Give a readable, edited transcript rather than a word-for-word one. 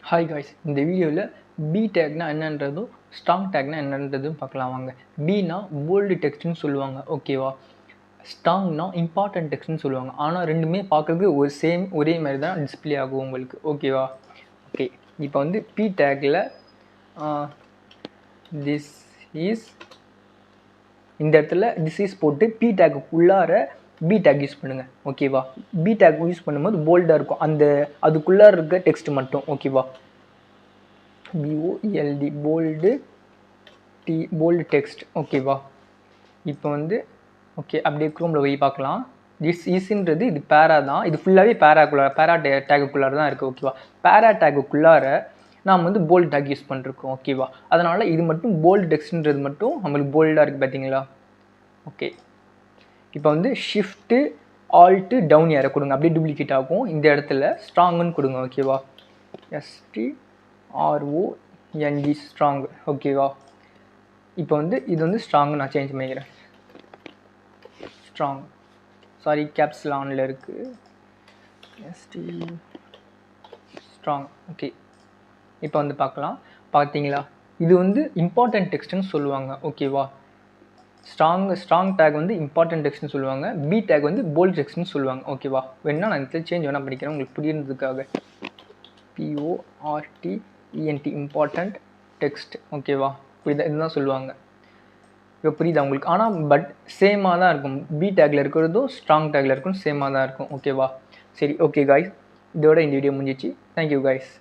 Hi guys, இந்த வீடியோவில் B டேக்னா என்னன்றதும் strong டேக்னா என்னன்றதும் பார்க்கலாம் வாங்க. பீனா போல்டு டெக்ஸ்ட்னு சொல்லுவாங்க, ஓகேவா. ஸ்ட்ராங்னா இம்பார்ட்டன்ட் டெக்ஸ்ட்னு சொல்லுவாங்க. ஆனால் ரெண்டுமே பார்க்குறதுக்கு ஒரே மாதிரி தான் டிஸ்பிளே ஆகும் உங்களுக்கு, ஓகேவா. ஓகே, இப்போ வந்து பி டேக்கில் திஸ் இஸ் இந்த இடத்துல திஸ் இஸ் போட்டு பி டேக்குள்ளார பி டேக் யூஸ் பண்ணுங்கள், ஓகேவா. பி டேக் யூஸ் பண்ணும்போது போல்டாக இருக்கும், அதுக்குள்ளார இருக்க டெக்ஸ்ட் மட்டும், ஓகேவா. BOLD போல்டு டெக்ஸ்ட், ஓகேவா. இப்போ வந்து ஓகே, அப்படியே க்ரோமில் போய் பார்க்கலாம். திஸ் இஸ்ன்றது இது பேரா தான், இது ஃபுல்லாகவே பேரா டேக்குள்ளார தான் இருக்குது, ஓகேவா. பேரா டேக்குள்ளார நாம் வந்து போல்டு டேக் யூஸ் பண்ணிருக்கோம், ஓகேவா. அதனால் இது மட்டும் போல்டு டெக்ஸ்ட்ன்றது மட்டும் நம்மளுக்கு போல்டாக இருக்குது, பார்த்தீங்களா. ஓகே, இப்போ வந்து ஷிஃப்ட்டு ஆல்ட்டு டவுன் ஏற கொடுங்க, அப்படியே டூப்ளிகேட் ஆகும். இந்த இடத்துல ஸ்ட்ராங்குன்னு கொடுங்க, ஓகேவா. STRONG ஸ்ட்ராங், ஓகேவா. இப்போ வந்து இது வந்து ஸ்ட்ராங்கு நான் சேஞ்ச் பண்ணிக்கிறேன். ஸ்ட்ராங், சாரி கேப்ஸில் ஆனில் இருக்குது. Strong, okay. இப்போ வந்து பார்த்தீங்களா, இது வந்து இம்பார்ட்டன்ட் டெக்ஸ்ட்னு சொல்லுவாங்க, ஓகேவா. ஸ்ட்ராங் டேக் வந்து இம்பார்ட்டன்ட் டெக்ஸ்ட்னு சொல்லுவாங்க, பி டேக் வந்து போல்ட் டெக்ஸ்ட்னு சொல்லுவாங்க, ஓகேவா. வேணா நான் இந்த சேஞ்ச் வேணால் படிக்கிறேன் உங்களுக்கு புரியுறதுக்காக. PORTENT இம்பார்ட்டன்ட் டெக்ஸ்ட், ஓகேவா. இதுதான் சொல்லுவாங்க. இப்போ புரியுதா உங்களுக்கு. ஆனால் பட் சேமாக தான் இருக்கும், பி டேக்கில் இருக்கிறதும் ஸ்ட்ராங் டேக்கில் இருக்கும் சேமாக தான் இருக்கும், ஓகேவா. சரி, ஓகே காய்ஸ், இதோட இந்த வீடியோ முடிஞ்சிச்சு. Thank you guys.